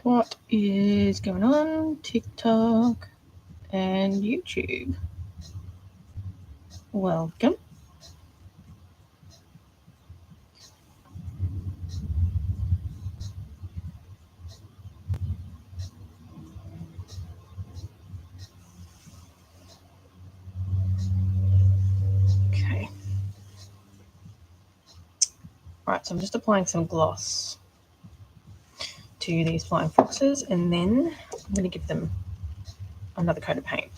What is going on? TikTok and YouTube. Welcome. Okay. Right, so I'm just applying some gloss to these flying foxes, and then I'm going to give them another coat of paint.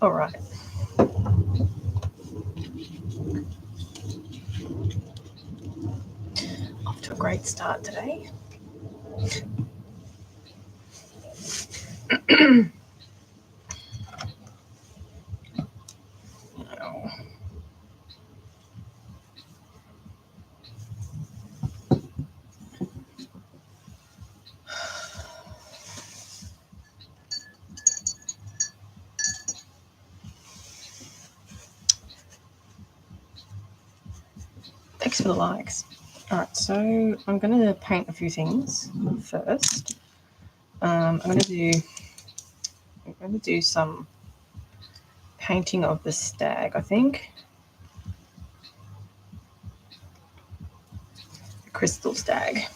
All right. Off to a great start today. Thanks for the likes. All right, so I'm going to paint a few things first. I'm going to do some painting of the stag, I think. Crystal stag.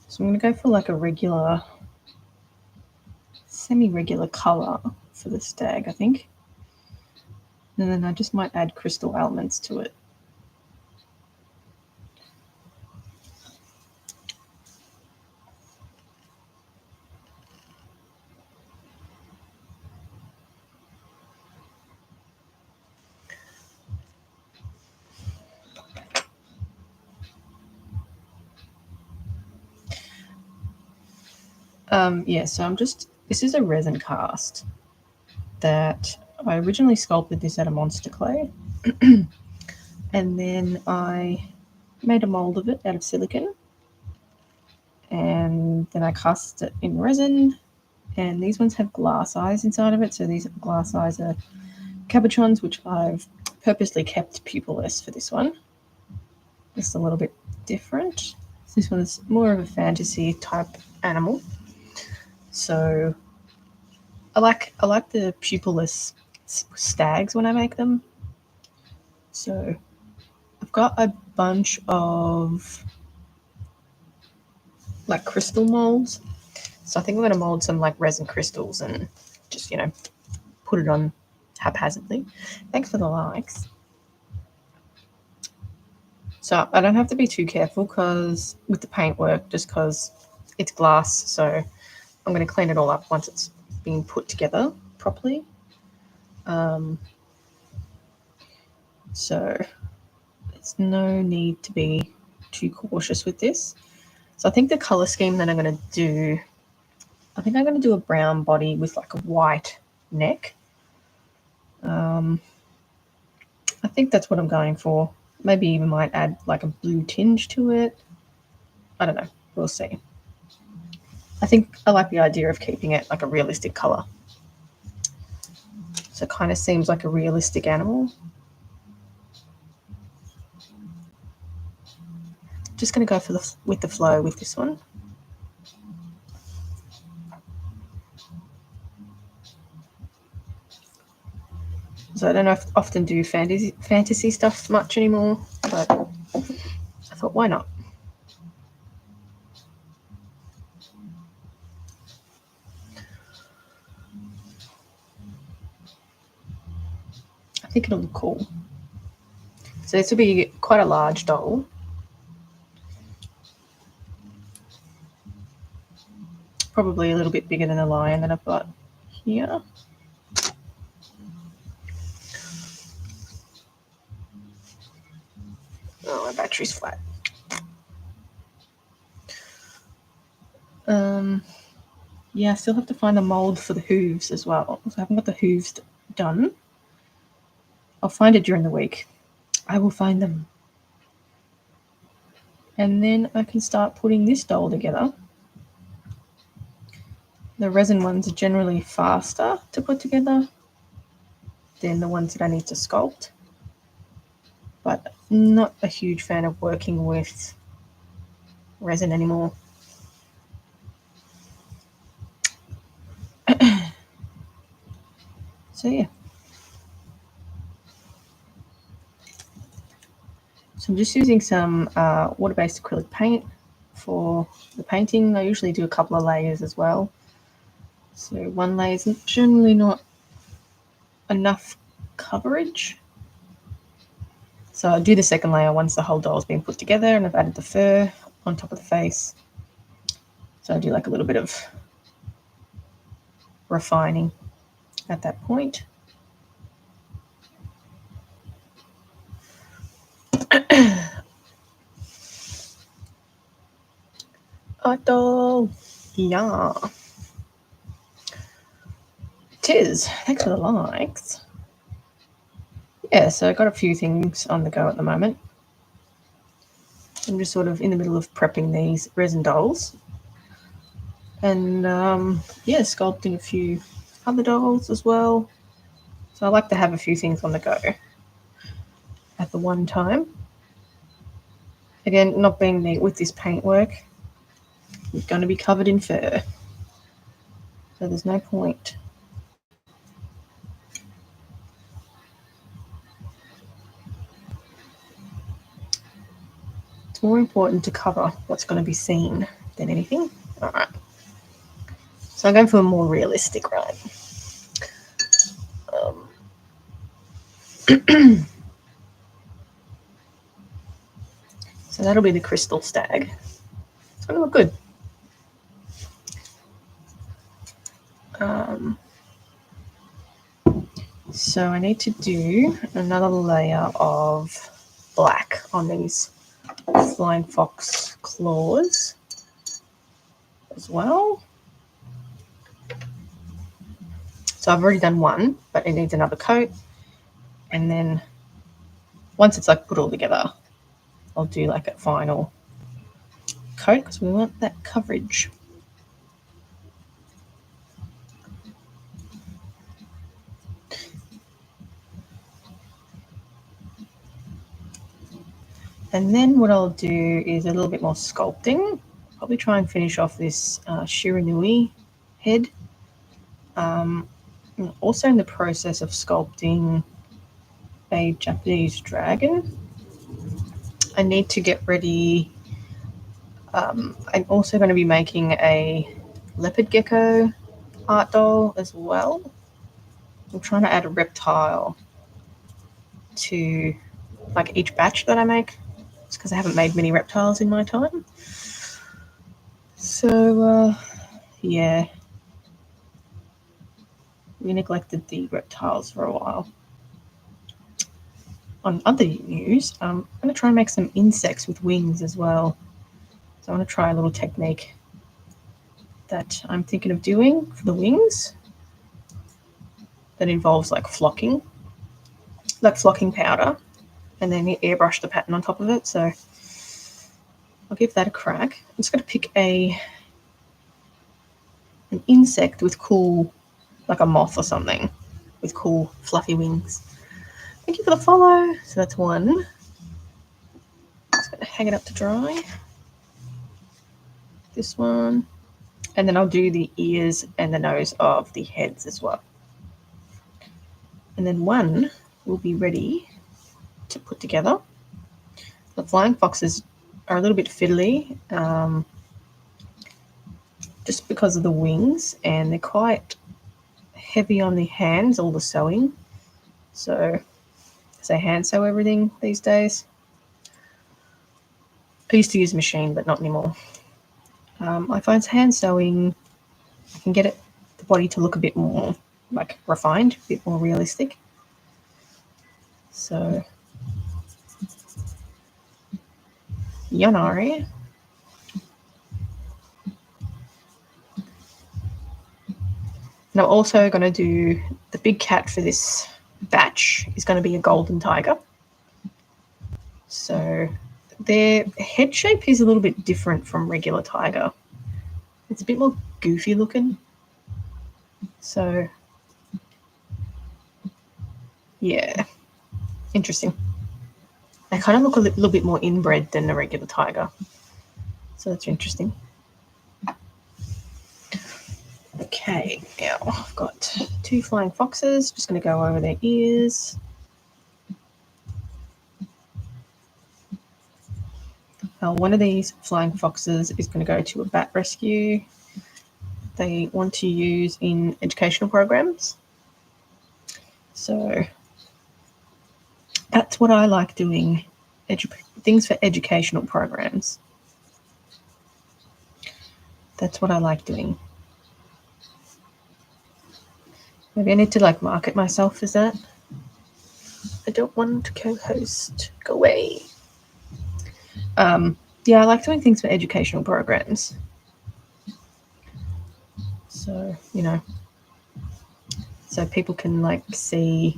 So I'm going to go for like a regular, semi-regular colour for the stag, I think. And then I just might add crystal elements to it. Yeah, so this is a resin cast that I originally sculpted this out of monster clay. And then I made a mold of it out of silicone. And then I cast it in resin. And these ones have glass eyes inside of it. So these glass eyes are cabochons, which I've purposely kept pupilless for this one. Just a little bit different. This one's more of a fantasy type animal. So I like the pupilless stags when I make them. So I've got a bunch of like crystal molds. So I think I'm going to mold some like resin crystals and just, put it on haphazardly. Thanks for the likes. So I don't have to be too careful because with the paintwork, just because it's glass. So I'm going to clean it all up once it's being put together properly. So there's no need to be too cautious with this. So I think the color scheme that I'm going to do, I think I'm going to do a brown body with like a white neck. I think that's what I'm going for. Maybe even might add like a blue tinge to it. I don't know. We'll see. I think I like the idea of keeping it like a realistic colour. So it kind of seems like a realistic animal. Just going to go for with the flow with this one. So I don't know if I often do fantasy stuff much anymore, but I thought, why not? I think it'll look cool. So this will be quite a large doll. Probably a little bit bigger than the lion that I've got here. Oh, my battery's flat. Yeah, I still have to find a mold for the hooves as well. So I haven't got the hooves done. I'll find it during the week. I will find them. And then I can start putting this doll together. The resin ones are generally faster to put together than the ones that I need to sculpt. But not a huge fan of working with resin anymore. So yeah. So I'm just using some water-based acrylic paint for the painting. I usually do a couple of layers as well. So one layer is generally not enough coverage. So I'll do the second layer once the whole doll's been put together and I've added the fur on top of the face. So I do like a little bit of refining at that point. Artdoll, yeah. Tis, thanks for the likes. Yeah, so I got a few things on the go at the moment. I'm just sort of in the middle of prepping these resin dolls. And yeah, sculpting a few other dolls as well. So I like to have a few things on the go at the one time. Again, not being neat with this paintwork, it's going to be covered in fur. So there's no point. It's more important to cover what's going to be seen than anything. All right. So I'm going for a more realistic, right? So that'll be the crystal stag. It's going to look good. So I need to do another layer of black on these flying fox claws as well. So I've already done one, but it needs another coat. And then once it's like put all together, I'll do like a final coat because we want that coverage. And then what I'll do is a little bit more sculpting. Probably try and finish off this Shiranui head. I'm also in the process of sculpting a Japanese dragon. I need to get ready. I'm also going to be making a leopard gecko art doll as well. I'm trying to add a reptile to like each batch that I make. It's because I haven't made many reptiles in my time. So, yeah. We neglected the reptiles for a while. On other news, I'm going to try and make some insects with wings as well. So I want to try a little technique that I'm thinking of doing for the wings that involves like flocking. like flocking powder, and then you airbrush the pattern on top of it. So I'll give that a crack. I'm just going to pick an insect with cool, like a moth or something, with cool fluffy wings. Thank you for the follow. So that's one. Just going to hang it up to dry. This one. And then I'll do the ears and the nose of the heads as well. And then one will be ready to put together. The flying foxes are a little bit fiddly, just because of the wings, and they're quite heavy on the hands, all the sewing. So I hand sew everything these days. I used to use a machine, but not anymore. I find hand sewing, I can get the body to look a bit more like refined, a bit more realistic. So, Yanari. And I'm also going to do the big cat for this batch is going to be a golden tiger. So their head shape is a little bit different from regular tiger. It's a bit more goofy looking. So yeah, interesting. They kind of look a little bit more inbred than a regular tiger. So that's interesting. Okay, now I've got 2 flying foxes. Just going to go over their ears. One of these flying foxes is going to go to a bat rescue they want to use in educational programs. So that's what I like doing, things for educational programs. That's what I like doing. Maybe I need to like market myself as that. I don't want to co-host. Go away. Yeah, I like doing things for educational programs. So, you know, so people can like see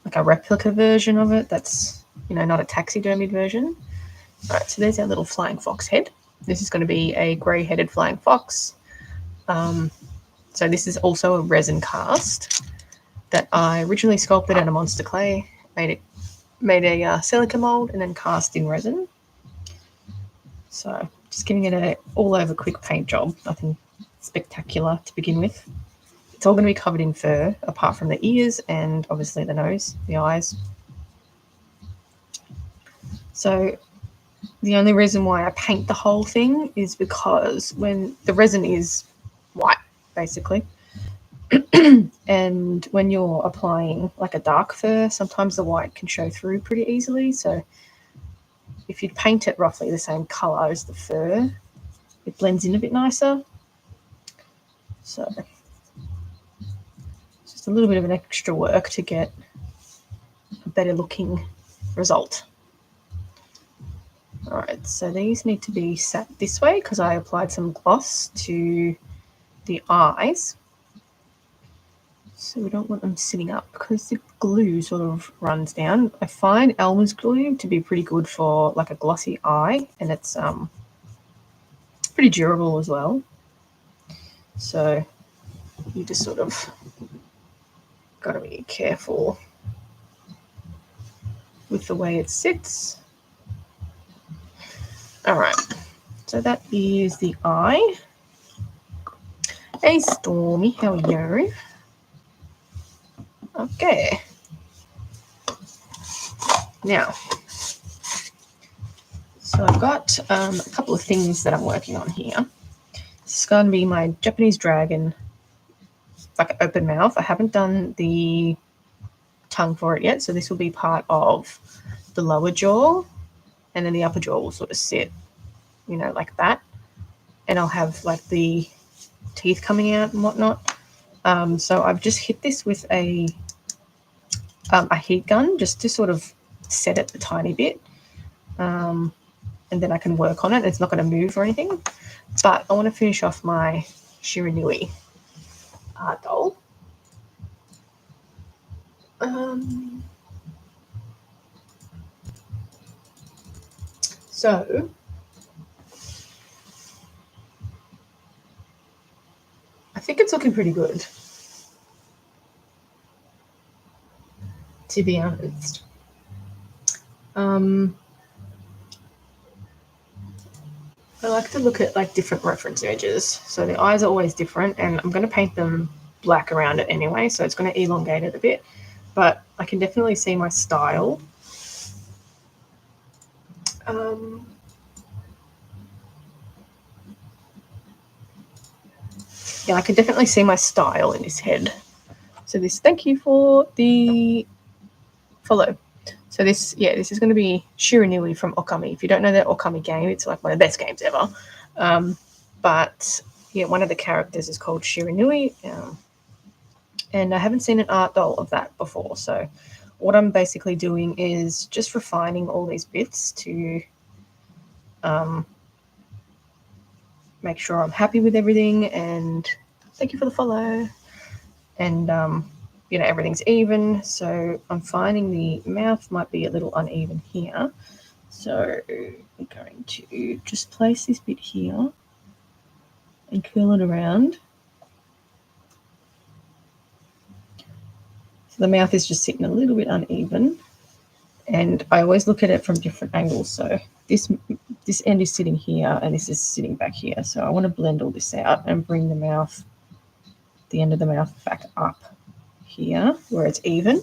like a replica version of it that's, you know, not a taxidermied version. All right, so there's our little flying fox head. This is going to be a grey-headed flying fox. So this is also a resin cast that I originally sculpted out of monster clay, made a silica mold, and then cast in resin. So just giving it a all-over quick paint job, nothing spectacular to begin with. It's all going to be covered in fur, apart from the ears and obviously the nose, the eyes. So the only reason why I paint the whole thing is because when the resin is white, basically, and when you're applying like a dark fur, sometimes the white can show through pretty easily. So if you paint it roughly the same color as the fur, it blends in a bit nicer. So it's just a little bit of an extra work to get a better looking result. All right, so these need to be sat this way because I applied some gloss to the eyes. So we don't want them sitting up because the glue sort of runs down. I find Elmer's glue to be pretty good for like a glossy eye, and it's pretty durable as well. So you just sort of got to be careful with the way it sits. All right, so that is the eye. Hey Stormy, how are you? Okay. Now, so I've got a couple of things that I'm working on here. This is going to be my Japanese dragon, like open mouth. I haven't done the tongue for it yet, so this will be part of the lower jaw, and then the upper jaw will sort of sit, you know, like that. And I'll have like the teeth coming out and whatnot. So I've just hit this with a heat gun just to sort of set it a tiny bit. And then I can work on it. It's not going to move or anything. But I want to finish off my Shiranui art doll. So I think it's looking pretty good, to be honest. I like to look at like different reference images. So the eyes are always different, and I'm going to paint them black around it anyway, so it's going to elongate it a bit. But I can definitely see my style. Yeah, I can definitely see my style in this head. So this, thank you for the follow. So this is going to be Shiranui from Okami. If you don't know that Okami game, it's like one of the best games ever. But yeah, one of the characters is called Shiranui, and I haven't seen an art doll of that before. So what I'm basically doing is just refining all these bits to make sure I'm happy with everything. And thank you for the follow. And everything's even. So I'm finding the mouth might be a little uneven here. So I'm going to just place this bit here and curl it around. So the mouth is just sitting a little bit uneven. And I always look at it from different angles. So this end is sitting here and this is sitting back here. So I want to blend all this out and bring the end of the mouth back up here where it's even.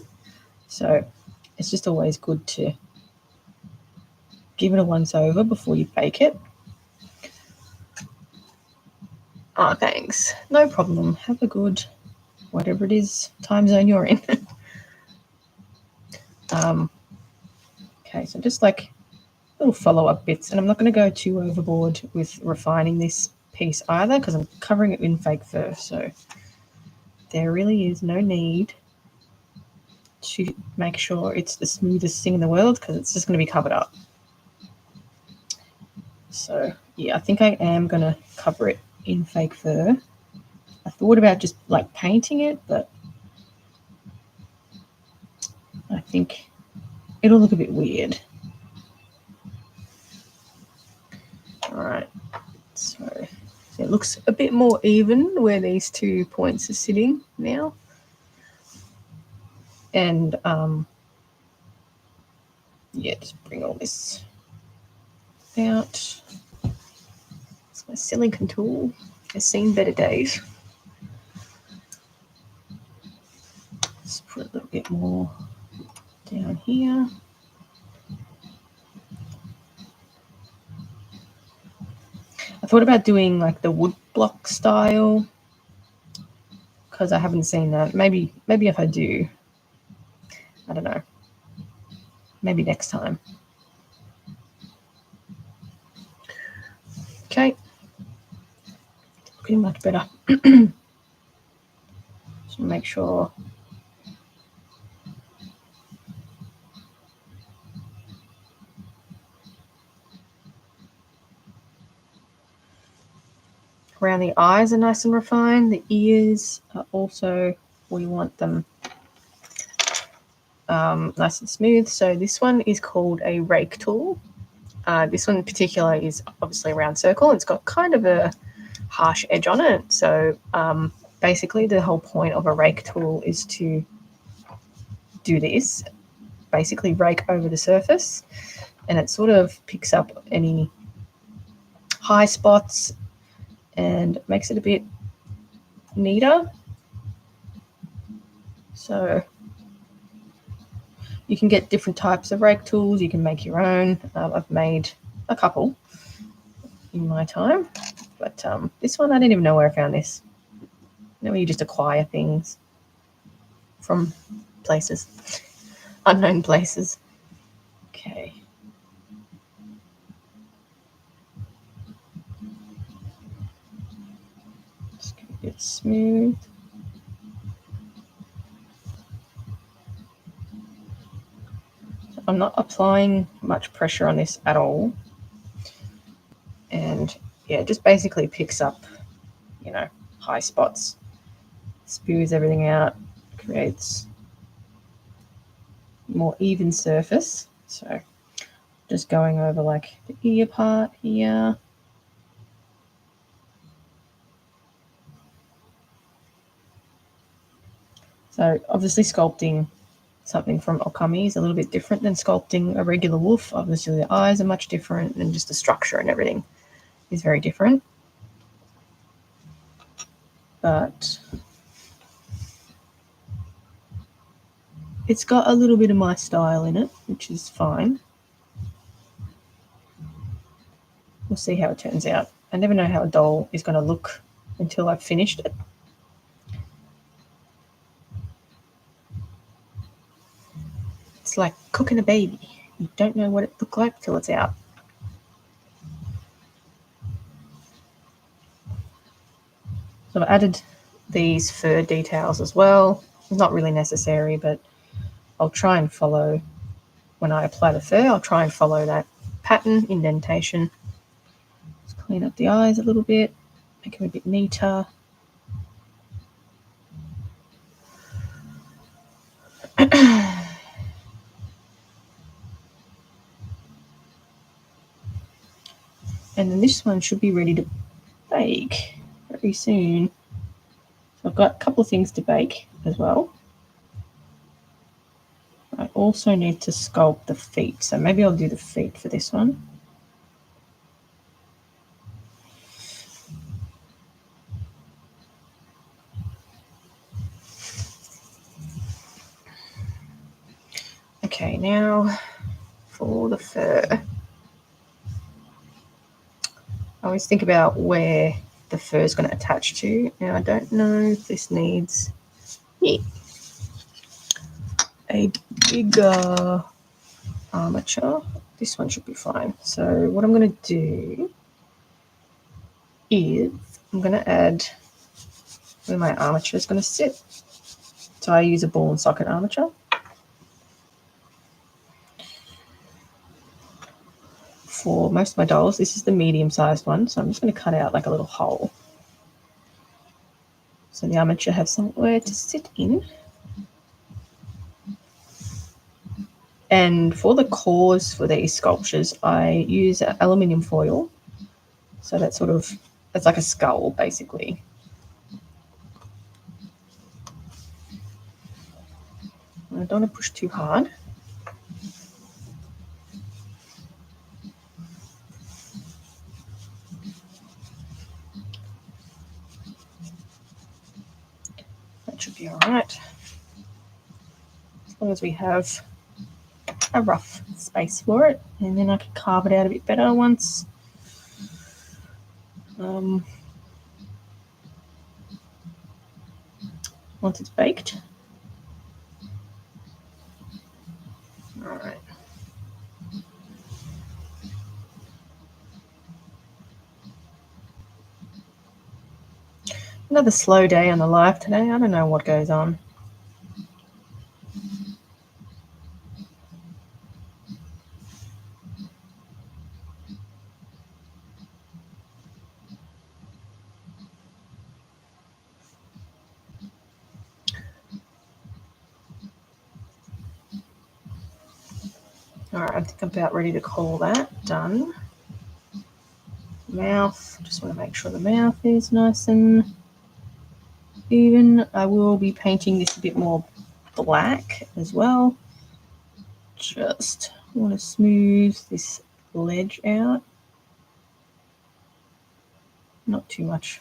So it's just always good to give it a once over before you bake it. Oh, thanks. No problem. Have a good, whatever it is, time zone you're in. Okay, so just like little follow-up bits. And I'm not going to go too overboard with refining this piece either because I'm covering it in fake fur. So there really is no need to make sure it's the smoothest thing in the world because it's just going to be covered up. So yeah, I think I am going to cover it in fake fur. I thought about just like painting it, but I think it'll look a bit weird. All right, so it looks a bit more even where these 2 points are sitting now. And yeah, just bring all this out. It's my silicone tool. It's seen better days. Just put a little bit more down here. I thought about doing like the wood block style because I haven't seen that. Maybe if I do, I don't know. Maybe next time. Okay. Looking much better. Just make sure. Around the eyes are nice and refined. The ears are also, we want them nice and smooth. So this one is called a rake tool. This one in particular is obviously a round circle. It's got kind of a harsh edge on it. So basically the whole point of a rake tool is to do this, basically rake over the surface, and it sort of picks up any high spots and makes it a bit neater. So you can get different types of rake tools. You can make your own. I've made a couple in my time, but this one, I didn't even know where I found this. You know, you just acquire things from places, unknown places. Okay. Just get a bit smooth. I'm not applying much pressure on this at all. And yeah, it just basically picks up, high spots, spews everything out, creates more even surface. So just going over like the ear part here. So obviously sculpting something from Okami is a little bit different than sculpting a regular wolf. Obviously the eyes are much different and just the structure and everything is very different. But it's got a little bit of my style in it, which is fine. We'll see how it turns out. I never know how a doll is going to look until I've finished it. It's like cooking a baby. You don't know what it looks like till it's out. So I've added these fur details as well. It's not really necessary, but I'll try and follow, when I apply the fur, I'll try and follow that pattern, indentation. Just clean up the eyes a little bit, make them a bit neater. And then this one should be ready to bake very soon. So I've got a couple of things to bake as well. I also need to sculpt the feet, so maybe I'll do the feet for this one. Okay, now for the fur. I always think about where the fur is going to attach to. Now, I don't know if this needs a bigger armature. This one should be fine. So what I'm going to do is I'm going to add where my armature is going to sit. So I use a ball and socket armature. For most of my dolls, this is the medium-sized one, so I'm just going to cut out like a little hole. So the armature has somewhere to sit in. And for the cores for these sculptures, I use aluminium foil. So that's sort of, it's like a skull, basically. I don't want to push too hard. That should be all right. As long as we have a rough space for it, and then I can carve it out a bit better once once it's baked. All right. Another slow day on the live today. I don't know what goes on. All right, I think I'm about ready to call that done. Mouth, just want to make sure the mouth is nice and even. I will be painting this a bit more black as well. Just want to smooth this ledge out. Not too much.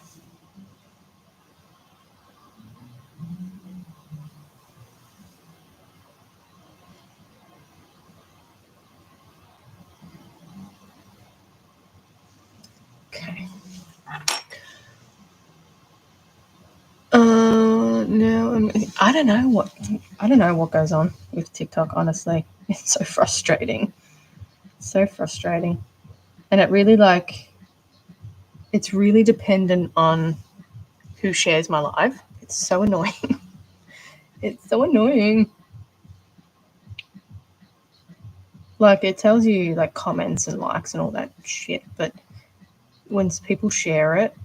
Okay. No, I don't know what goes on with TikTok, honestly. It's so frustrating. So frustrating. And it really it's really dependent on who shares my live. It's so annoying. It's so annoying. Like, it tells you like comments and likes and all that shit, but when people share it,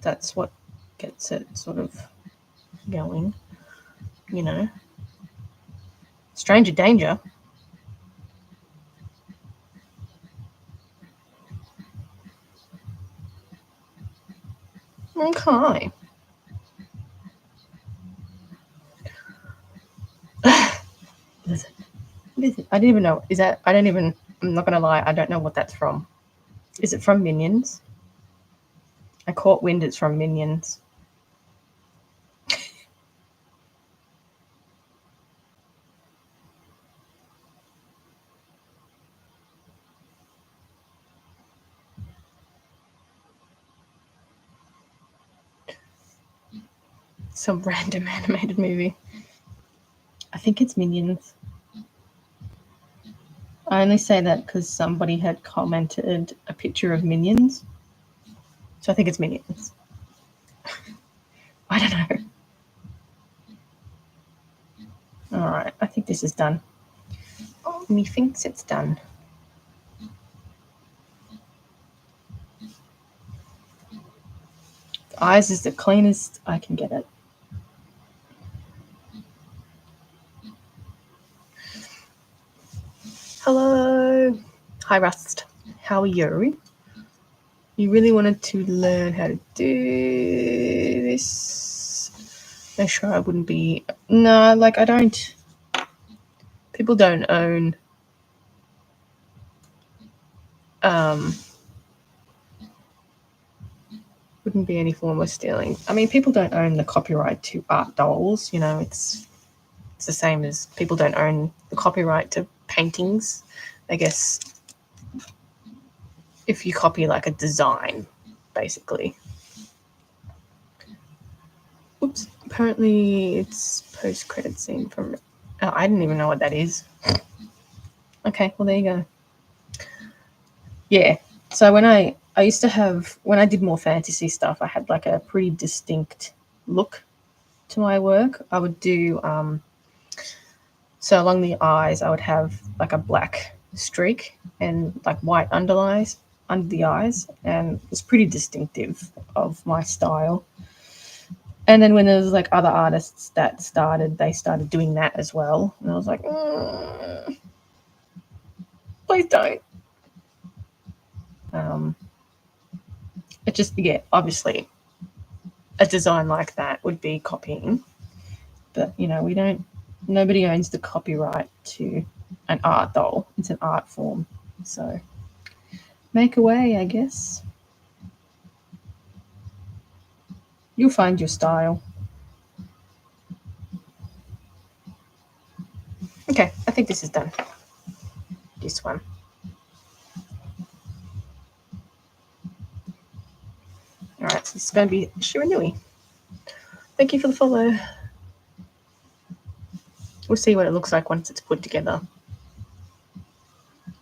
that's what gets it sort of going, you know. Stranger danger. Okay. What is it? I didn't even know. Is that? I'm not gonna lie. I don't know what that's from. Is it from Minions? I caught wind it's from Minions. Some random animated movie. I think it's Minions. I only say that because somebody had commented a picture of Minions. So I think it's Minions. I don't know. Alright, I think this is done. Oh, methinks it's done. The eyes is the cleanest I can get it. Hello. Hi, Rust. How are you? You really wanted to learn how to do this? I'm sure I wouldn't be. No, like I don't. People don't own. Wouldn't be any form of stealing. I mean, people don't own the copyright to art dolls. You know, it's the same as people don't own the copyright to paintings. I guess if you copy like a design, basically. Oops. Apparently, it's post-credit scene from. Oh, I didn't even know what that is. Okay, well there you go. Yeah. So when I used to have, when I did more fantasy stuff, I had like a pretty distinct look to my work. I would do so along the eyes I would have like a black streak and like white underlies under the eyes, and it was pretty distinctive of my style. And then when there was like other artists that they started doing that as well, and I was like, please don't. It just, yeah, obviously a design like that would be copying, but you know, nobody owns the copyright to an art doll. It's an art form, so make a way, I guess. You'll find your style. Okay, I think this is done. This one. All right, so this is going to be Shiranui. Thank you for the follow. We'll see what it looks like once it's put together.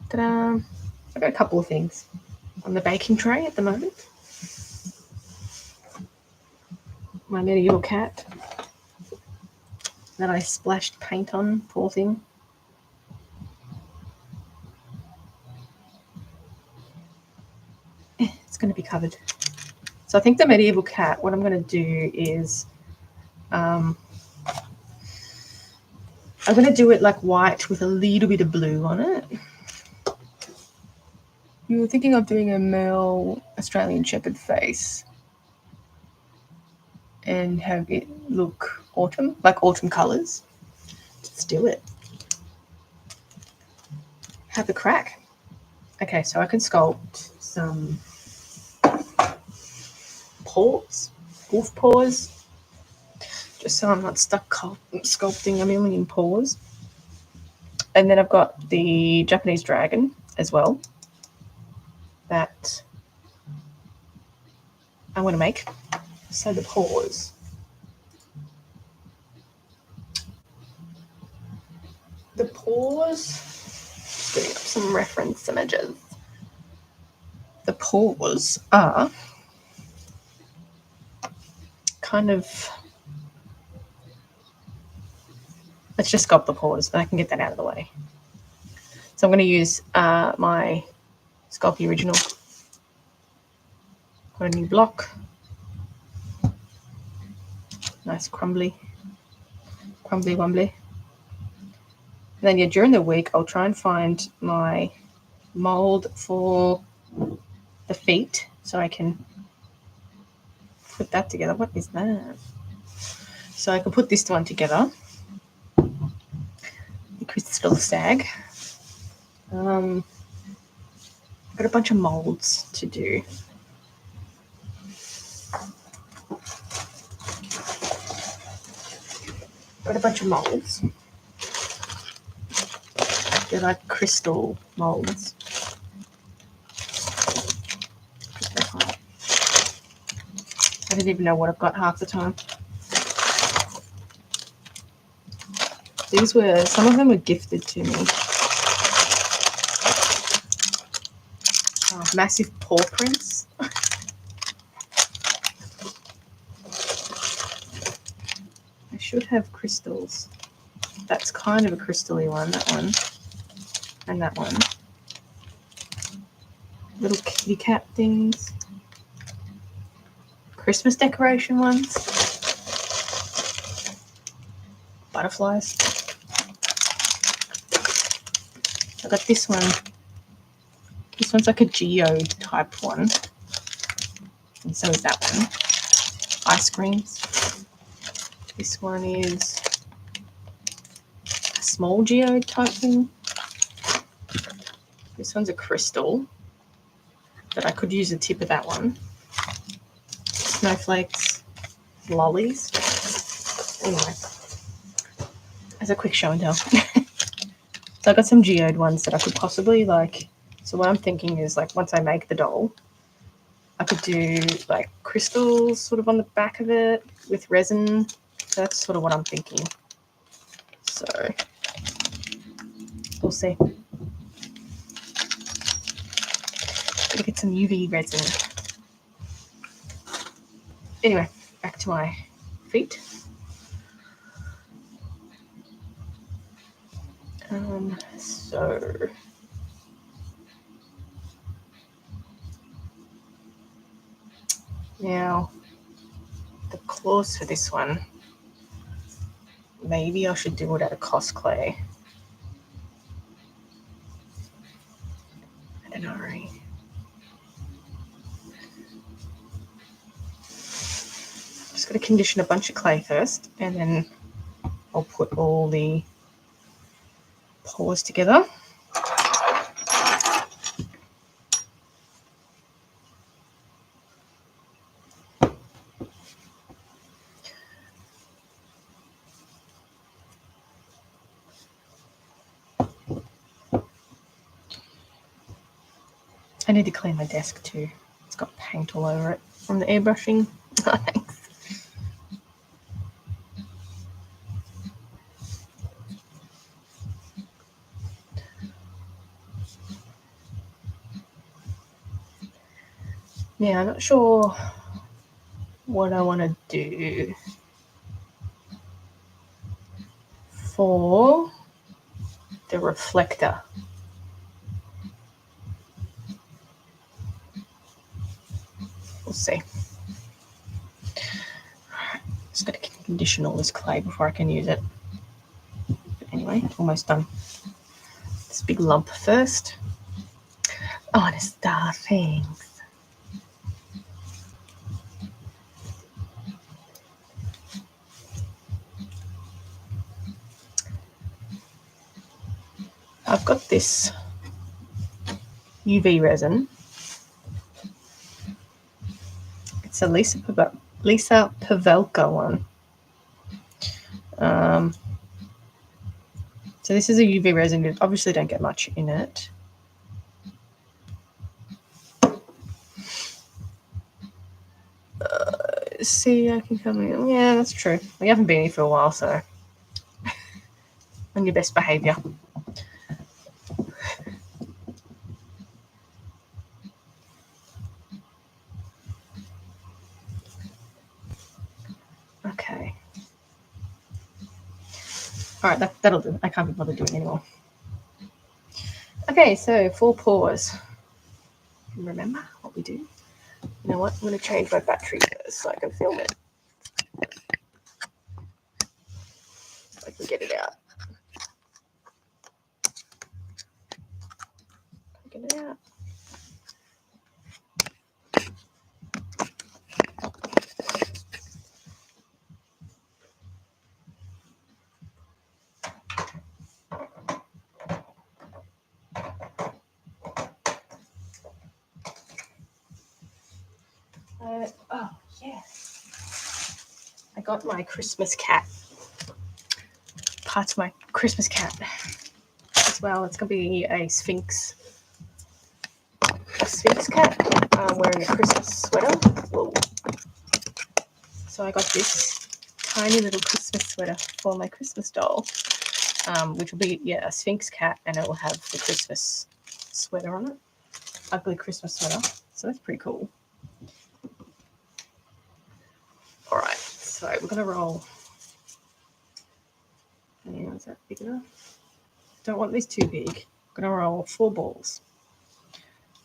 Ta-da! I've got a couple of things on the baking tray at the moment. My medieval cat that I splashed paint on, poor thing. It's going to be covered. So I think the medieval cat, what I'm going to do is I'm going to do it like white with a little bit of blue on it. You were thinking of doing a male Australian Shepherd face and have it look autumn, like autumn colours. Let's do it. Have a crack. Okay, so I can sculpt some paws, wolf paws, just so I'm not stuck sculpting a million paws. And then I've got the Japanese dragon as well that I want to make. So the paws. The paws, just getting up some reference images. The paws are kind of, let's just sculpt the paws and I can get that out of the way. So I'm going to use my Sculpey Original. Got a new block. Nice crumbly wumbly. And then, yeah, during the week, I'll try and find my mold for the feet so I can put that together. What is that? So I can put this one together. The crystal stag. Got a bunch of molds to do. Got a bunch of molds. They're like crystal molds. I don't even know what I've got half the time. Some of them were gifted to me. Oh, massive paw prints. I should have crystals. That's kind of a crystal-y one, that one. And that one. Little kitty cat things. Christmas decoration ones. Butterflies. I got this one. This one's like a geode type one. And so is that one. Ice creams. This one is a small geode type thing. This one's a crystal, but I could use the tip of that one. Snowflakes, lollies. Anyway, as a quick show and tell. So I got some geode ones that I could possibly so what I'm thinking is once I make the doll, I could do crystals sort of on the back of it with resin. So that's sort of what I'm thinking. So we'll see. Gotta get some UV resin. Anyway, back to my feet. So now the claws for this one, maybe I should do it out of Cos clay. I don't know. Just got to condition a bunch of clay first, and then I'll put all the paws together. I need to clean my desk too. It's got paint all over it from the airbrushing. Thanks. Yeah, I'm not sure what I want to do for the reflector. We'll see. Just got to condition all this clay before I can use it. But anyway, almost done. This big lump first. Oh, and a star, thanks. I've got this UV resin. It's a Lisa Pavelka one. So this is a UV resin. You obviously don't get much in it. See, I can come in. Yeah, that's true. We haven't been here for a while, so on your best behaviour. Okay. All right, that'll do. I can't be bothered doing anymore. Okay, so 4 paws. Remember what we do? You know what? I'm going to change my battery first so I can film it. So I can get it out. Oh, yeah. I got my Christmas cat. Part of my Christmas cat as well. It's going to be a Sphinx cat wearing a Christmas sweater. Whoa. So I got this tiny little Christmas sweater for my Christmas doll, which will be, a Sphinx cat, and it will have the Christmas sweater on it. Ugly Christmas sweater. So that's pretty cool. All right, so we're going to roll. Yeah, is that big enough? Don't want this too big. I'm going to roll 4 balls.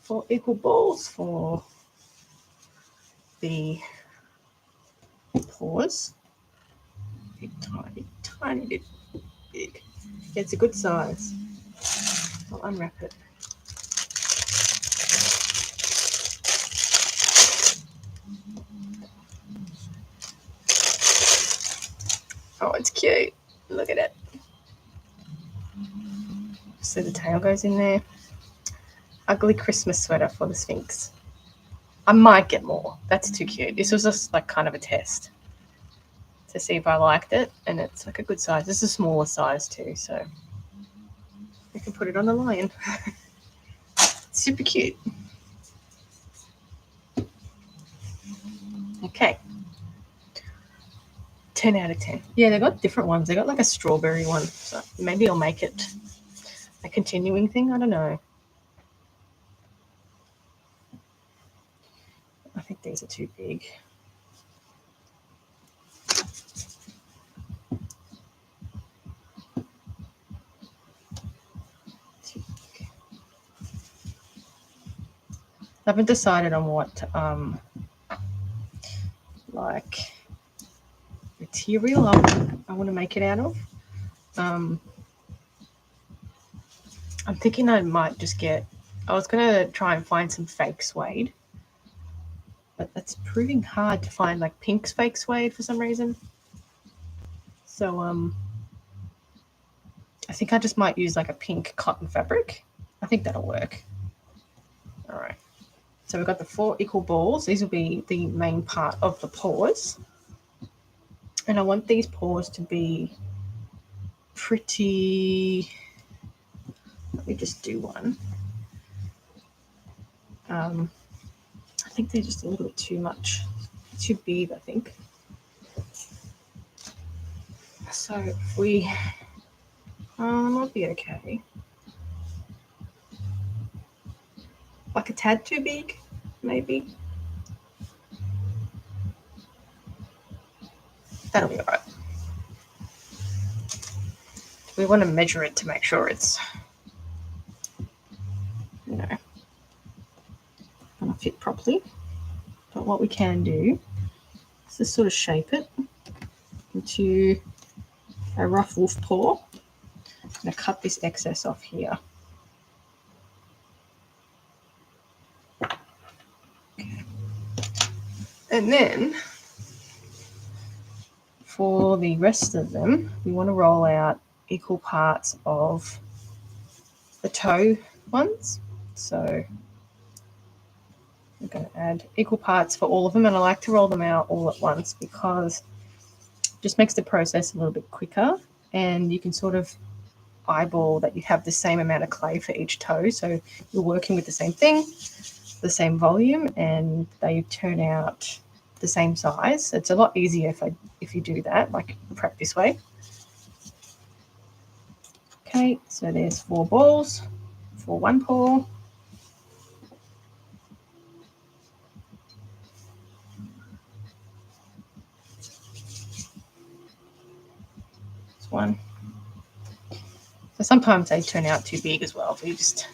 4 equal balls for the paws. Tiny bit big. Yeah, it's a good size. I'll unwrap it. Oh, it's cute. Look at it. So the tail goes in there. Ugly Christmas sweater for the Sphinx. I might get more. That's too cute. This was just like kind of a test to see if I liked it, and it's like a good size. This is a smaller size too, so we can put it on the lion. Super cute. Okay. 10 out of 10. Yeah, they got different ones. They got like a strawberry one, so maybe I'll make it a continuing thing. I don't know. I think these are too big. I haven't decided on what like material I want to make it out of. I'm thinking I might just get, I was going to try and find some fake suede, but that's proving hard to find, like pink fake suede for some reason. So I think I just might use like a pink cotton fabric. I think that'll work. All right. So we've got the 4 equal balls. These will be the main part of the paws. And I want these paws to be pretty, let me just do one. I think they're just a little bit too much, too big, I think. So if we, might be okay. Like a tad too big, maybe. That'll be all right. We want to measure it to make sure it's, going to fit properly. But what we can do is just sort of shape it into a rough wolf paw. I'm going to cut this excess off here. Okay. And then for the rest of them, we want to roll out equal parts of the toe ones. So I'm going to add equal parts for all of them, and I like to roll them out all at once because it just makes the process a little bit quicker, and you can sort of eyeball that you have the same amount of clay for each toe, so you're working with the same thing, the same volume, and they turn out the same size. It's a lot easier if you do that, like prep this way. Okay, so there's 4 balls for one paw. That's one. So sometimes they turn out too big as well, so you just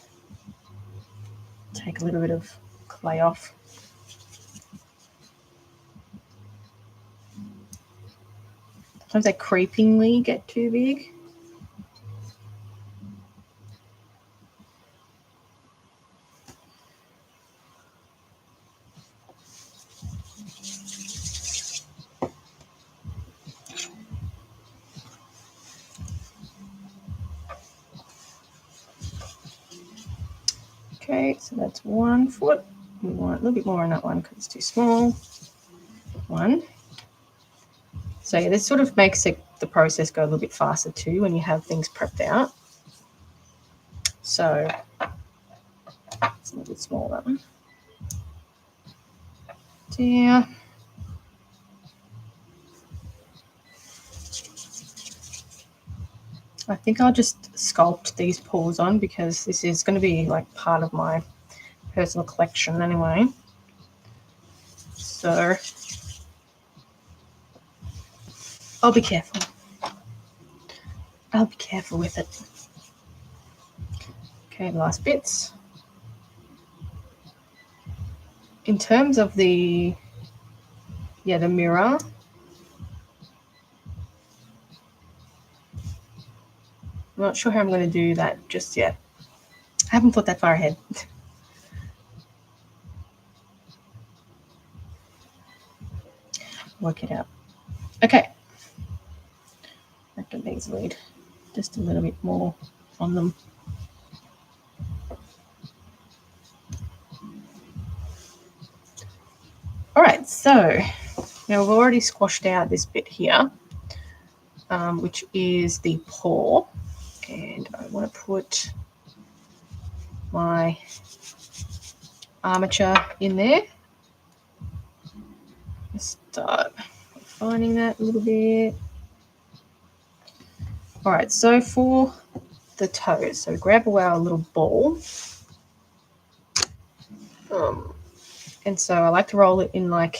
take a little bit of clay off. Sometimes they creepingly get too big. Okay, so that's 1 foot. We want a little bit more on that one because it's too small. One. So yeah, this sort of makes the process go a little bit faster too when you have things prepped out. So it's a little bit smaller. Yeah. I think I'll just sculpt these paws on because this is going to be like part of my personal collection anyway. So I'll be careful. I'll be careful with it. Okay, last bits. In terms of the mirror, I'm not sure how I'm going to do that just yet. I haven't thought that far ahead. Work it out. Okay. Reckon these need just a little bit more on them. All right, so now we've already squashed out this bit here, which is the paw, and I want to put my armature in there. Start refining that a little bit. All right, so for the toes, so grab our little ball, and so I like to roll it in like,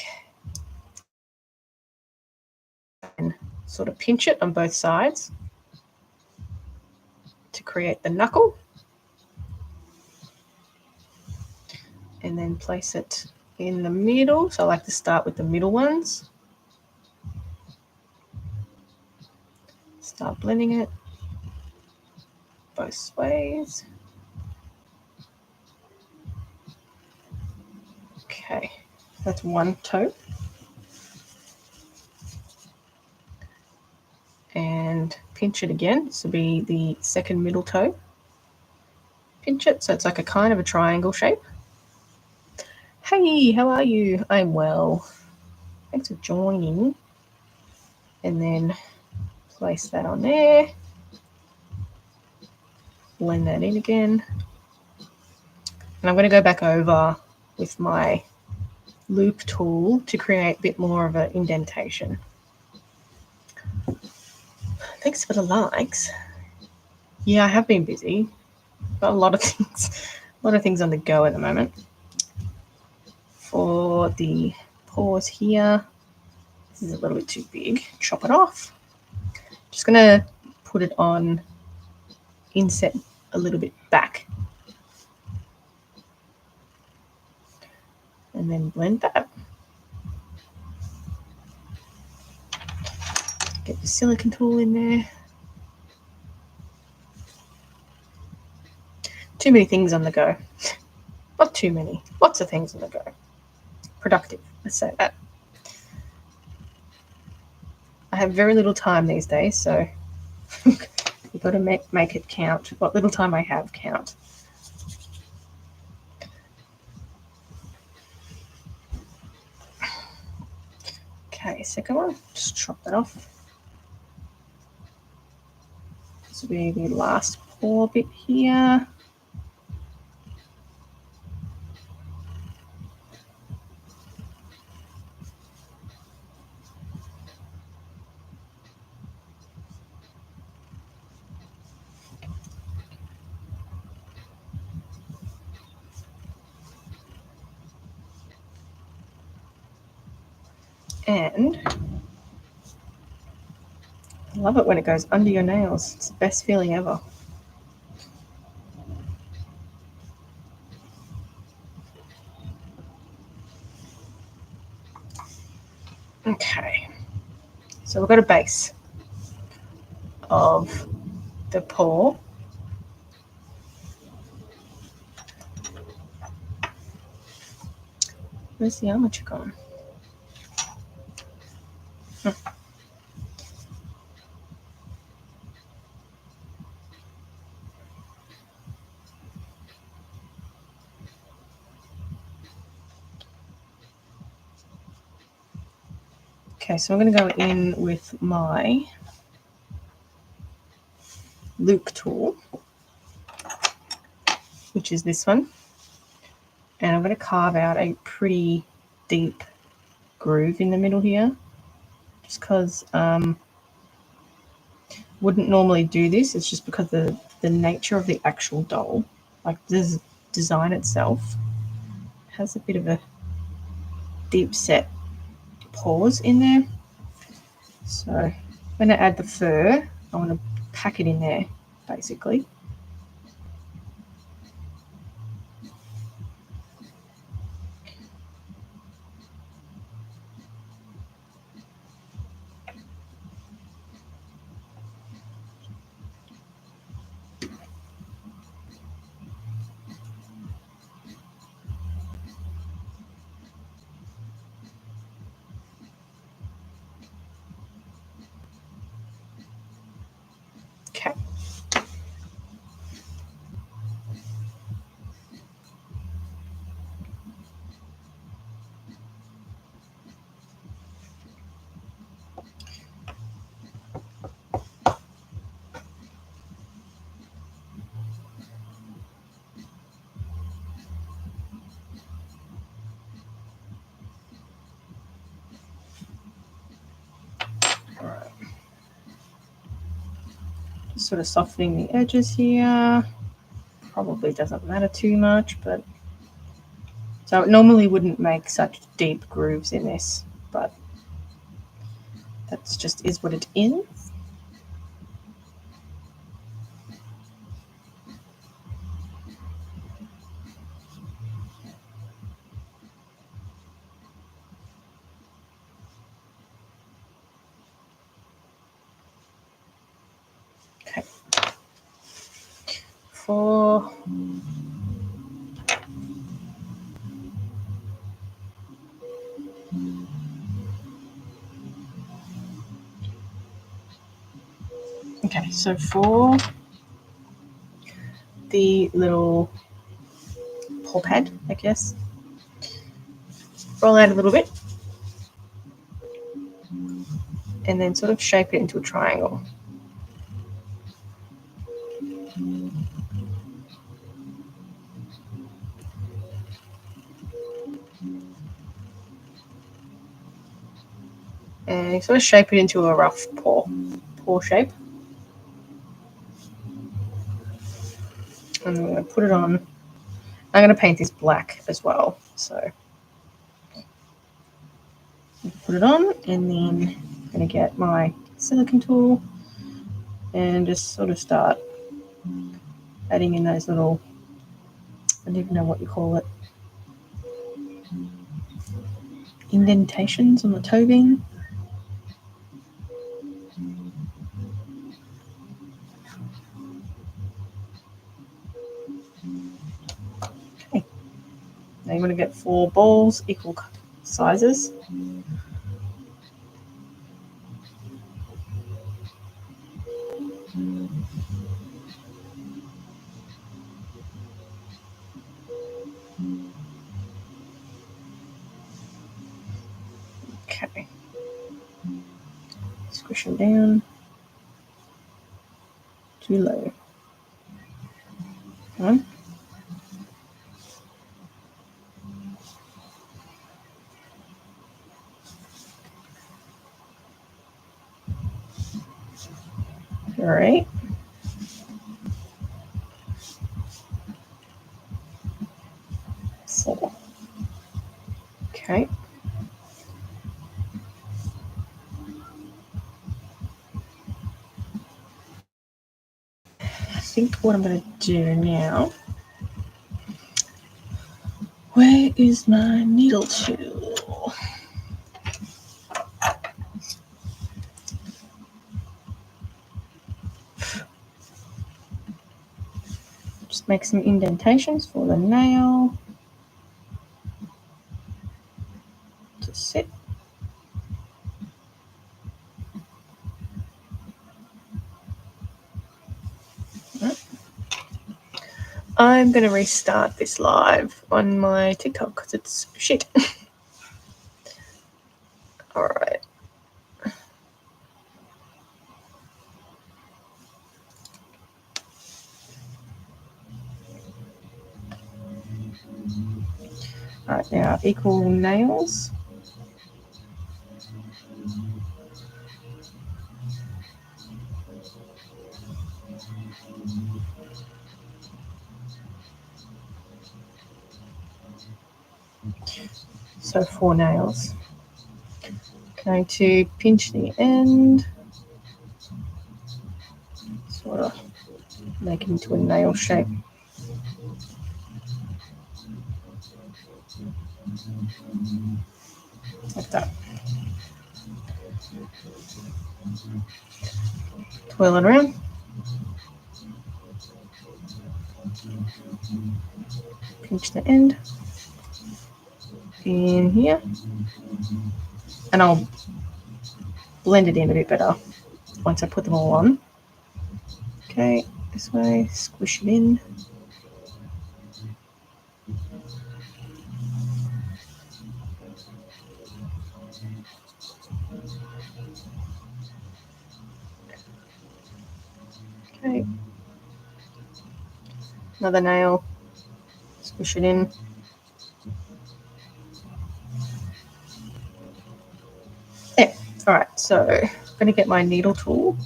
and sort of pinch it on both sides to create the knuckle, and then place it in the middle. So I like to start with the middle ones. Start blending it both ways. Okay, that's one toe. And pinch it again. This will be the second middle toe. Pinch it so it's like a kind of a triangle shape. Hey, how are you? I'm well. Thanks for joining. And then place that on there. Blend that in again. And I'm going to go back over with my loop tool to create a bit more of an indentation. Thanks for the likes. Yeah, I have been busy. Got a lot of things on the go at the moment. For the paws here, this is a little bit too big. Chop it off. Just going to put it on inset a little bit back. And then blend that. Get the silicone tool in there. Too many things on the go. Not too many. Lots of things on the go. Productive, let's say that. I have very little time these days, so you've got to make it count. What little time I have, count. Okay, second one. Just chop that off. This will be the last paw bit here. And I love it when it goes under your nails. It's the best feeling ever. Okay, so we've got a base of the paw. Where's the armature gone? Okay, so I'm going to go in with my Luke tool, which is this one, and I'm going to carve out a pretty deep groove in the middle here, just because wouldn't normally do this. It's just because the nature of the actual doll, like the design itself, has a bit of a deep set pause in there. So I'm going to add the fur. I want to pack it in there, basically. Okay. Just sort of softening the edges here. Probably doesn't matter too much, but so it normally wouldn't make such deep grooves in this, but that's just is what it is. Okay. Okay, so for the little paw pad, I guess, roll out a little bit and then sort of shape it into a triangle. And sort of shape it into a rough paw shape. And I'm going to put it on. I'm going to paint this black as well. So put it on, and then I'm going to get my silicone tool and just sort of start adding in those little, I don't even know what you call it, indentations on the toe beam. Okay. Now you want to get 4 balls, equal sizes. Okay. Squish them down. Too low. One. All right. So, okay. I think what I'm going to do now, where is my needle tool? Just make some indentations for the nail to sit. I'm going to restart this live on my TikTok because it's shit. All right. our equal nails. So 4 nails. Going to pinch the end, sort of make it into a nail shape. Like that. Twirl it around. Pinch the end in here, and I'll blend it in a bit better once I put them all on. Okay, this way, squish it in. Okay, another nail, squish it in. Yeah, all right, so I'm going to get my needle tool.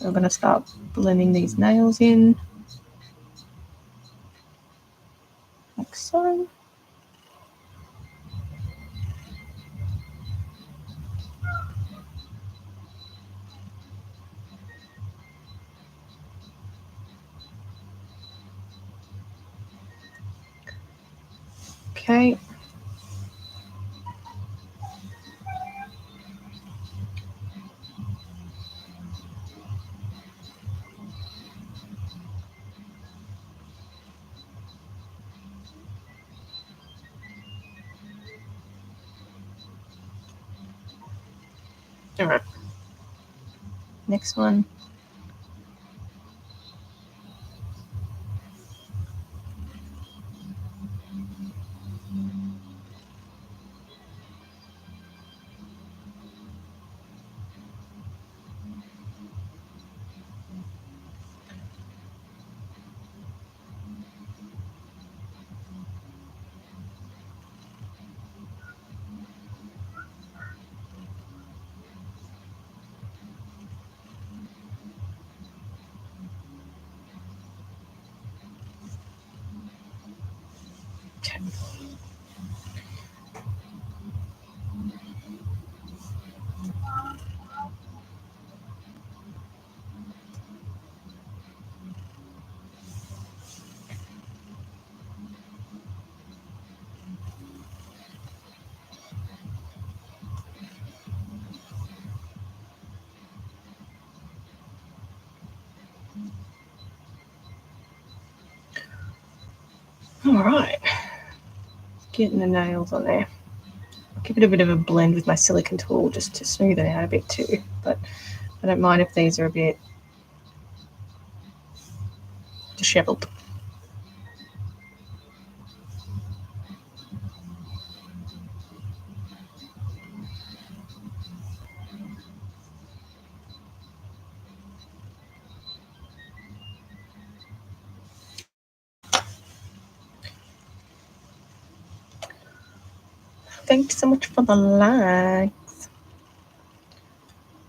I'm going to start blending these nails in, like so. Okay. All right. Next one. Okay. All right. Getting the nails on there. I'll give it a bit of a blend with my silicone tool just to smooth it out a bit too, but I don't mind if these are a bit disheveled. Thanks so much for the likes.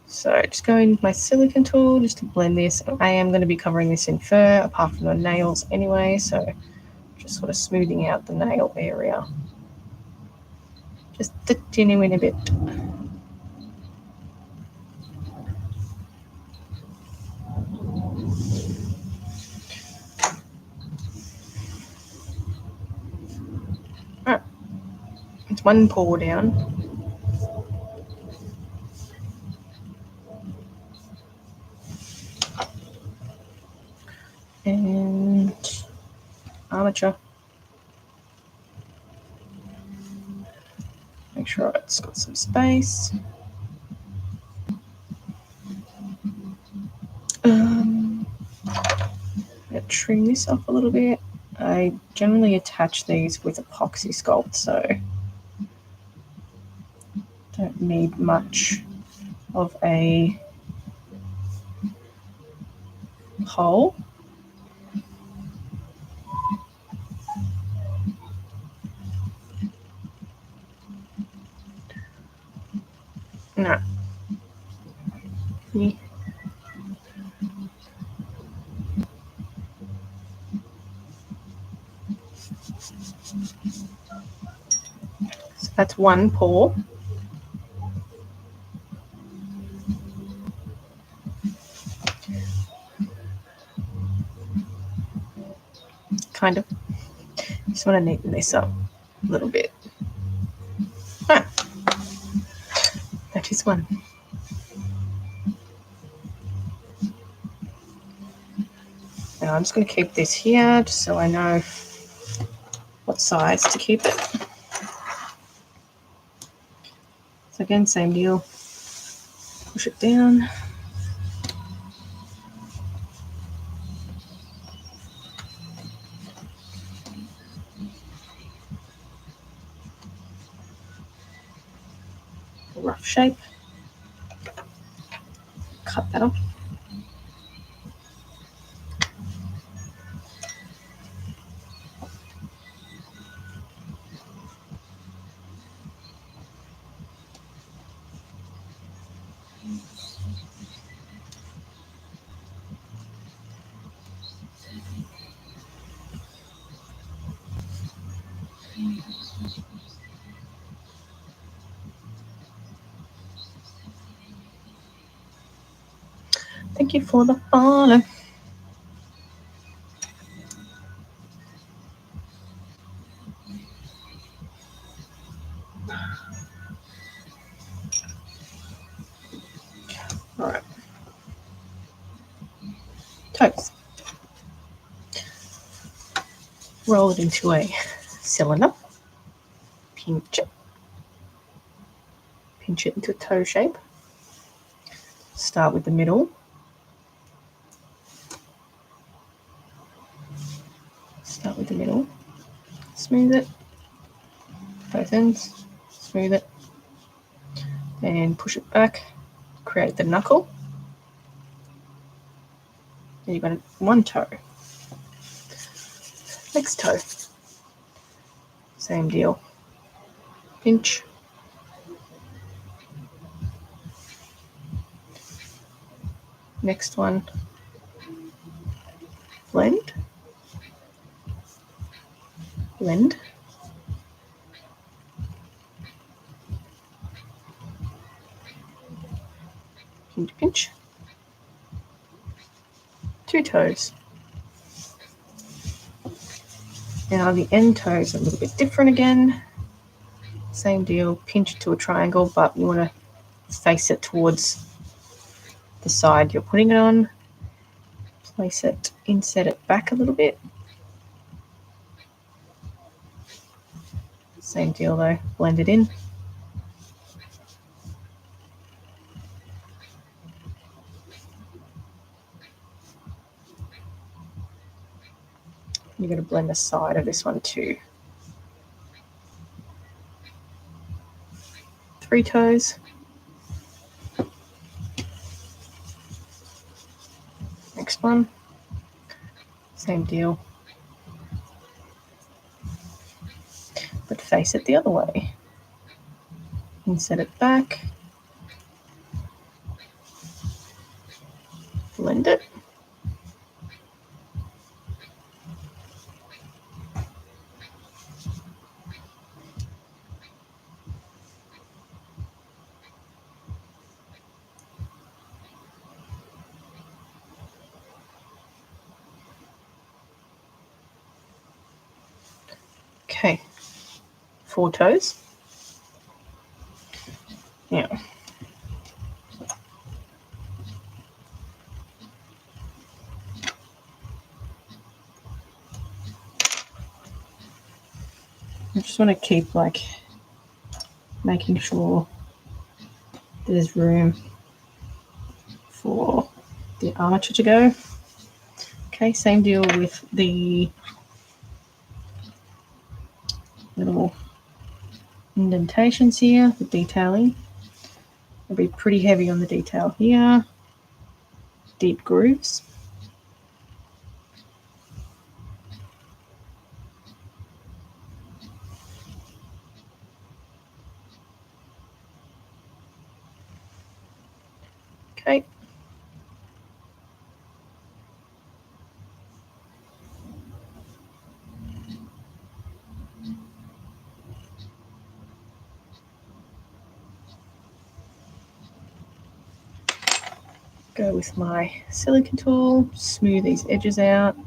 So just going with my silicone tool just to blend this. I am going to be covering this in fur apart from the nails anyway, so just sort of smoothing out the nail area. Just the genuine bit. Alright. It's one paw down. And armature. Make sure it's got some space. I'm going to trim this off a little bit. I generally attach these with epoxy sculpt, so don't need much of a hole. No. Yeah. So that's one paw. Kind of. Just want to neaten this up a little bit. Ah, that is one. Now I'm just going to keep this here just so I know what size to keep it. So again, same deal. Push it down. Rough shape. Cut that off. Thank you for the follow. All right. Toes. Roll it into a cylinder. Pinch it. Pinch it into a toe shape. Start with the middle. Start with the middle. Smooth it. Both ends. Smooth it. And push it back. Create the knuckle. Then you've got one toe. Next toe. Same deal. Pinch. Next one. Blend. Blend. Pinch, pinch. Two toes. Now the end toe is a little bit different again. Same deal, pinch to a triangle, but you want to face it towards the side you're putting it on. Place it, inset it back a little bit. Same deal though, blend it in. You're going to blend the side of this one too. Three toes. Next one. Same deal. But face it the other way. Inset it back. Blend it. Okay, 4 toes. Now, I just want to keep like making sure there's room for the armature to go. Okay, same deal with the little indentations here, the detailing. It'll be pretty heavy on the detail here. Deep grooves. Okay. Go with my silicone tool, smooth these edges out.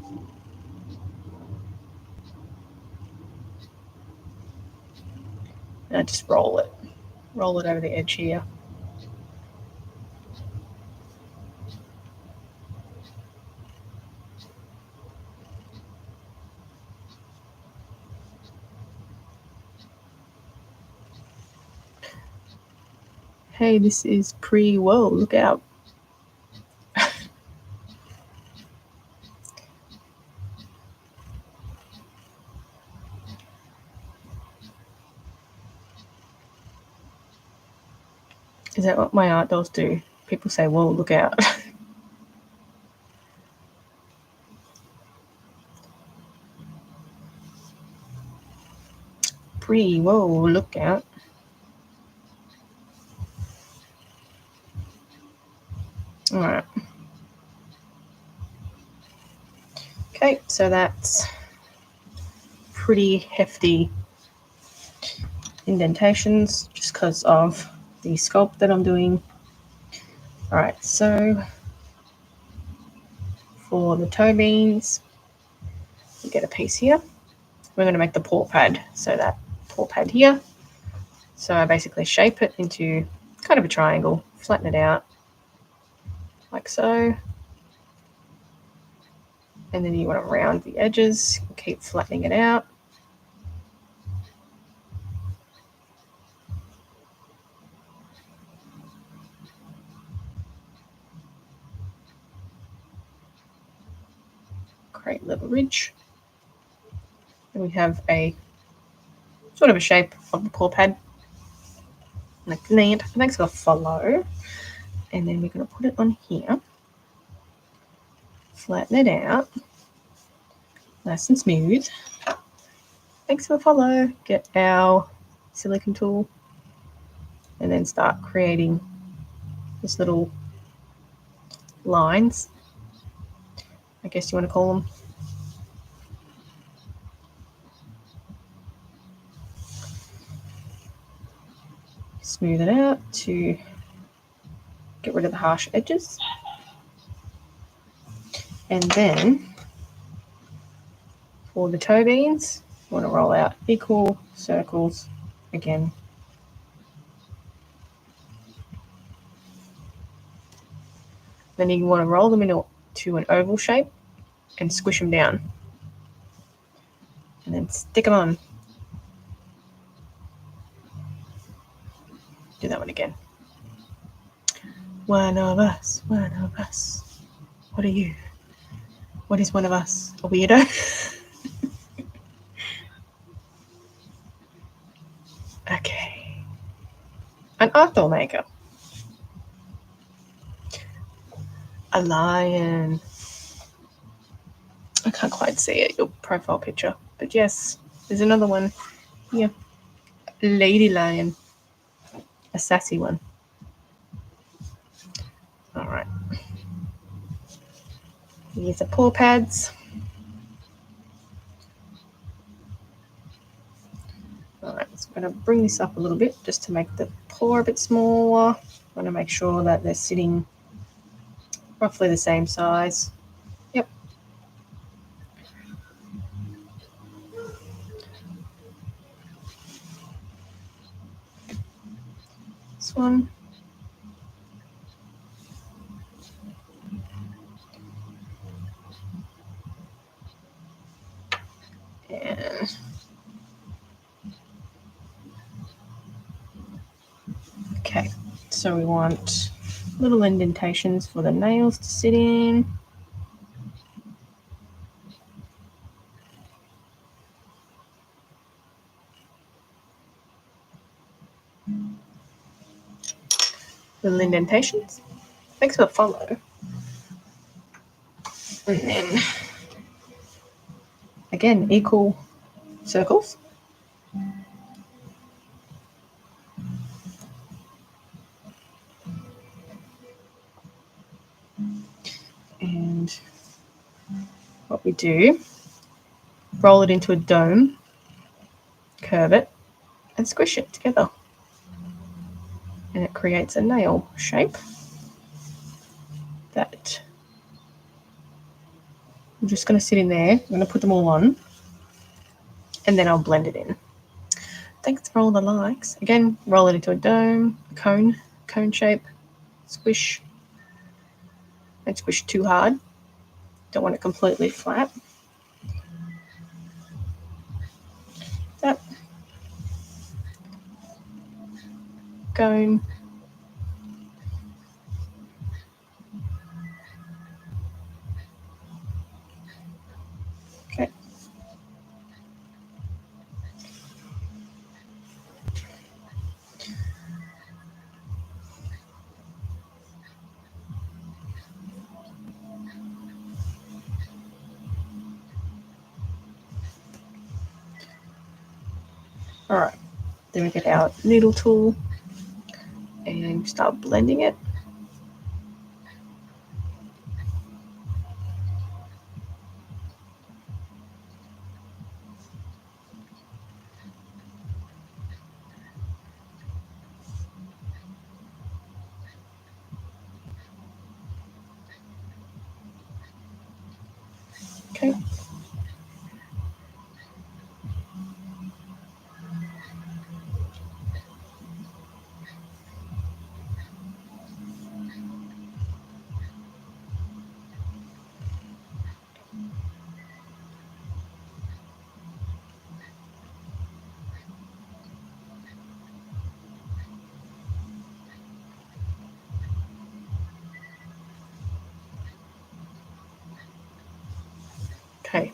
And I just roll it over the edge here. Hey, this is whoa, look out. Is that what my art dolls do? People say, whoa, look out. Whoa, look out. All right. Okay, so that's pretty hefty indentations just because of the sculpt that I'm doing. All right, so for the toe beans, you get a piece here. We're going to make the paw pad, so that paw pad here. So I basically shape it into kind of a triangle, flatten it out like so. And then you want to round the edges, keep flattening it out. Create a little ridge. And we have a sort of a shape of the paw pad. Like that. The next going to follow. And then we're going to put it on here. Flatten it out. Nice and smooth. Thanks for follow. Get our silicone tool. And then start creating this little lines, I guess you want to call them. Smooth it out to get rid of the harsh edges. And then for the toe beans, you want to roll out equal circles again. Then you want to roll them into an oval shape and squish them down. And then stick them on. Do that one again. One of us, one of us. What are you? What is one of us? A weirdo? Okay. An art doll maker. A lion. I can't quite see it, your profile picture. But yes, there's another one here. Lady lion. A sassy one. All right. Here's the paw pads. All right, so I'm going to bring this up a little bit just to make the paw a bit smaller. I want to make sure that they're sitting roughly the same size. Yep. This one. And okay, so we want little indentations for the nails to sit in. Little indentations. Thanks for the follow. And then again, equal circles. And what we do, roll it into a dome, curve it, and squish it together. And it creates a nail shape that I'm just going to sit in there. I'm going to put them all on, and then I'll blend it in. Thanks for all the likes. Again, roll it into a dome, cone shape, squish. Don't squish too hard. Don't want it completely flat. That. Cone. Okay. All right. Then we get our needle tool and start blending it. Okay. Okay.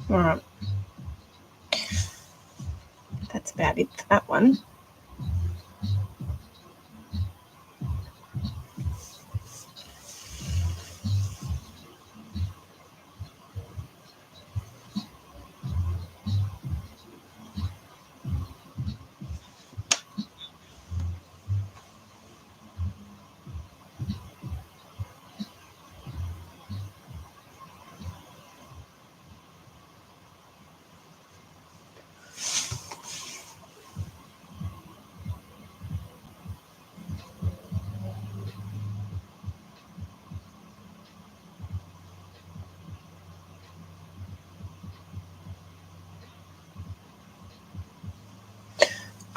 All right. That's about it for that one.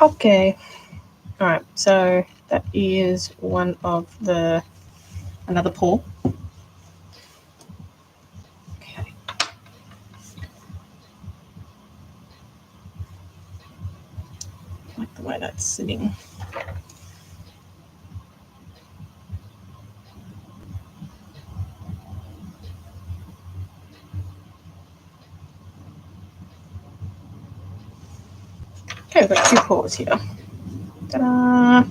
Okay. All right. So that is one of another paw. Okay. I like the way that's sitting. Okay, we've got two paws here. Ta-da!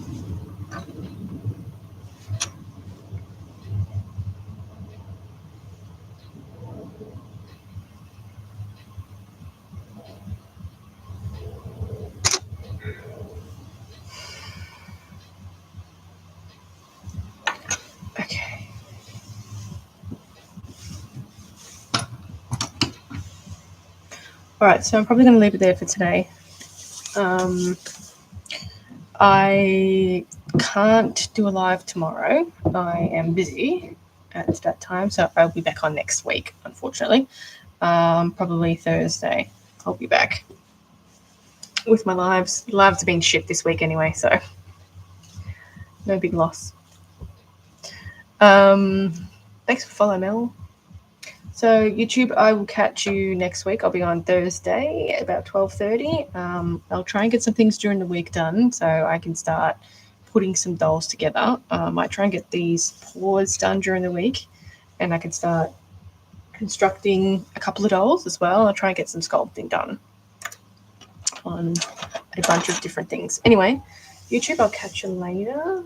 All right, so I'm probably going to leave it there for today. I can't do a live tomorrow. I am busy at that time, so I'll be back on next week, unfortunately. Probably Thursday I'll be back with my lives. Lives have been shit this week anyway, so no big loss. Thanks for following, Mel. So YouTube, I will catch you next week. I'll be on Thursday at about 12:30. I'll try and get some things during the week done so I can start putting some dolls together. I might try and get these paws done during the week, and I can start constructing a couple of dolls as well. I'll try and get some sculpting done on a bunch of different things. Anyway, YouTube, I'll catch you later.